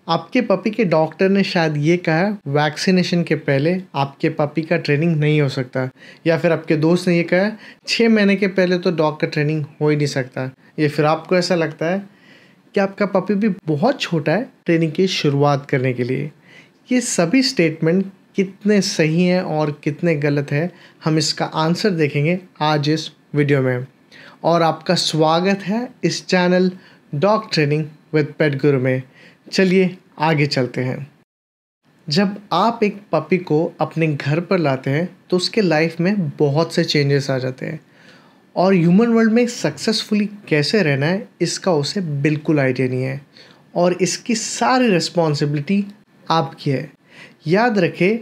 आपके पपी के डॉक्टर ने शायद ये कहा वैक्सीनेशन के पहले आपके पपी का ट्रेनिंग नहीं हो सकता, या फिर आपके दोस्त ने ये कहा 6 महीने के पहले तो डॉग का ट्रेनिंग हो ही नहीं सकता, या फिर आपको ऐसा लगता है कि आपका पपी भी बहुत छोटा है ट्रेनिंग की शुरुआत करने के लिए। ये सभी स्टेटमेंट कितने सही हैं और कितने गलत हैं, हम इसका आंसर देखेंगे आज इस वीडियो में। और आपका स्वागत है इस चैनल डॉग ट्रेनिंग विद पेट गुरु में। चलिए आगे चलते हैं। जब आप एक पपी को अपने घर पर लाते हैं तो उसके लाइफ में बहुत से चेंजेस आ जाते हैं, और ह्यूमन वर्ल्ड में सक्सेसफुली कैसे रहना है इसका उसे बिल्कुल आइडिया नहीं है, और इसकी सारी रिस्पॉन्सिबिलिटी आपकी है। याद रखें,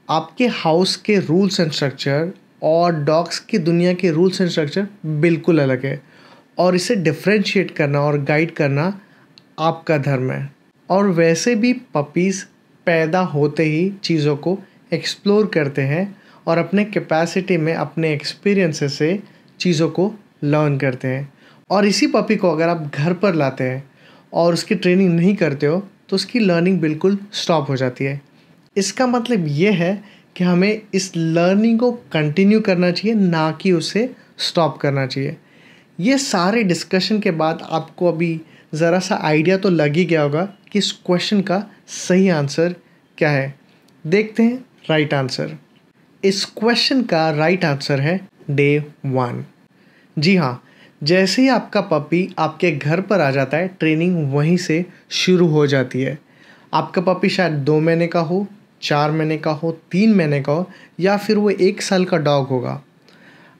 आपके हाउस के रूल्स एंड स्ट्रक्चर और डॉग्स की दुनिया के रूल्स एंड स्ट्रक्चर बिल्कुल अलग है, और इसे डिफ्रेंशिएट करना और गाइड करना आपका धर्म है। और वैसे भी पपीज़ पैदा होते ही चीज़ों को एक्सप्लोर करते हैं और अपने कैपेसिटी में अपने एक्सपीरियंसेस से चीज़ों को लर्न करते हैं। और इसी पपी को अगर आप घर पर लाते हैं और उसकी ट्रेनिंग नहीं करते हो तो उसकी लर्निंग बिल्कुल स्टॉप हो जाती है। इसका मतलब ये है कि हमें इस लर्निंग को कंटिन्यू करना चाहिए, ना कि उसे स्टॉप करना चाहिए। ये सारे डिस्कशन के बाद आपको अभी ज़रा सा आइडिया तो लग ही गया होगा कि इस क्वेश्चन का सही आंसर क्या है। देखते हैं राइट आंसर। इस क्वेश्चन का राइट आंसर है डे 1। जी हाँ, जैसे ही आपका पपी आपके घर पर आ जाता है ट्रेनिंग वहीं से शुरू हो जाती है। आपका पपी शायद 2 महीने का हो, 4 महीने का हो, 3 महीने का हो, या फिर वो 1 साल का डॉग होगा।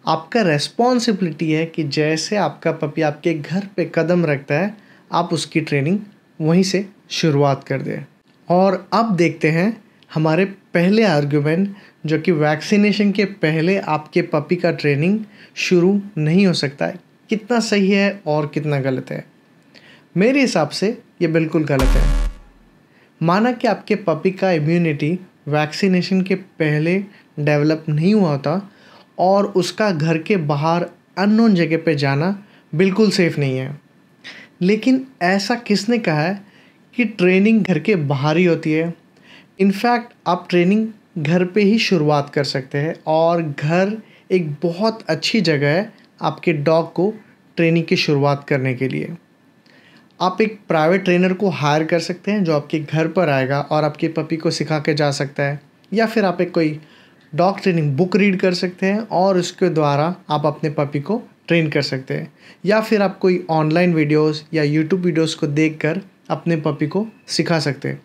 आपका रेस्पॉन्सिबिलिटी है कि जैसे आपका पपी आपके घर पे कदम रखता है आप उसकी ट्रेनिंग वहीं से शुरुआत कर दें। और अब देखते हैं हमारे पहले आर्गुमेंट, जो कि वैक्सीनेशन के पहले आपके पपी का ट्रेनिंग शुरू नहीं हो सकता है, कितना सही है और कितना गलत है। मेरे हिसाब से ये बिल्कुल गलत है। माना कि आपके पपी का इम्यूनिटी वैक्सीनेशन के पहले डेवलप नहीं हुआ था और उसका घर के बाहर अननोन जगह पे जाना बिल्कुल सेफ़ नहीं है। लेकिन ऐसा किसने कहा है कि ट्रेनिंग घर के बाहर ही होती है? इनफैक्ट आप ट्रेनिंग घर पे ही शुरुआत कर सकते हैं, और घर एक बहुत अच्छी जगह है आपके डॉग को ट्रेनिंग की शुरुआत करने के लिए। आप एक प्राइवेट ट्रेनर को हायर कर सकते हैं जो आपके घर पर आएगा और आपके पपी को सिखा के जा सकता है, या फिर आप एक कोई डॉग ट्रेनिंग बुक रीड कर सकते हैं और उसके द्वारा आप अपने पपी को ट्रेन कर सकते हैं, या फिर आप कोई ऑनलाइन वीडियोस या यूट्यूब वीडियोस को देखकर अपने पपी को सिखा सकते हैं,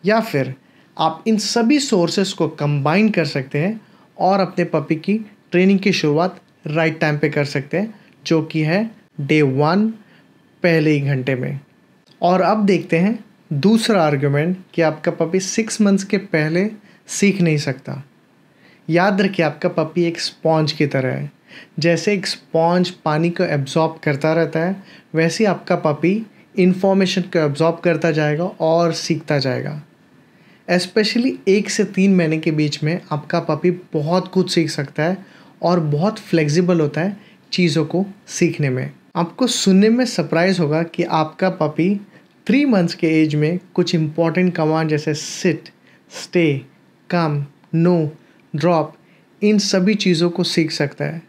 या फिर आप इन सभी सोर्सेस को कंबाइन कर सकते हैं और अपने पपी की ट्रेनिंग की शुरुआत राइट टाइम पे कर सकते हैं, जो कि है डे 1 पहले ही घंटे में। और अब देखते हैं दूसरा आर्गुमेंट कि आपका पपी 6 मंथ्स के पहले सीख नहीं सकता। याद रखिए, आपका पपी एक स्पॉन्ज की तरह है। जैसे एक स्पॉन्ज पानी को एब्जॉर्ब करता रहता है, वैसे ही आपका पपी इन्फॉर्मेशन को एब्जॉर्ब करता जाएगा और सीखता जाएगा। एस्पेशली 1 से 3 महीने के बीच में आपका पपी बहुत कुछ सीख सकता है और बहुत फ्लेक्सिबल होता है चीज़ों को सीखने में। आपको सुनने में सरप्राइज़ होगा कि आपका पपी 3 मंथ्स के एज में कुछ इंपॉर्टेंट कमांड जैसे सिट, स्टे, कम, नो, ड्रॉप, इन सभी चीज़ों को सीख सकता है।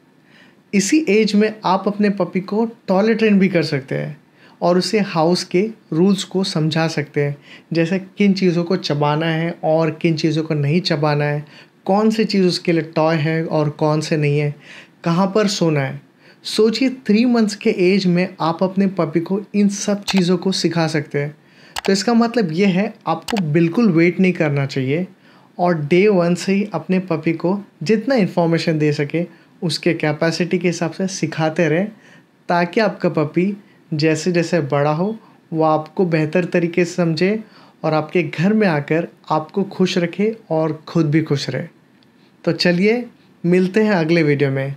इसी एज में आप अपने पपी को टॉयलेट ट्रेन भी कर सकते हैं और उसे हाउस के रूल्स को समझा सकते हैं, जैसे किन चीज़ों को चबाना है और किन चीज़ों को नहीं चबाना है, कौन सी चीज़ उसके लिए टॉय है और कौन से नहीं है, कहाँ पर सोना है। सोचिए 3 मंथ्स के एज में आप अपने पपी को इन सब चीज़ों को सिखा सकते हैं। तो इसका मतलब ये है आपको बिल्कुल वेट नहीं करना चाहिए, और डे 1 से ही अपने पपी को जितना इन्फॉर्मेशन दे सके उसके कैपेसिटी के हिसाब से सिखाते रहें, ताकि आपका पपी जैसे जैसे बड़ा हो वो आपको बेहतर तरीके से समझे और आपके घर में आकर आपको खुश रखे और खुद भी खुश रहे। तो चलिए मिलते हैं अगले वीडियो में।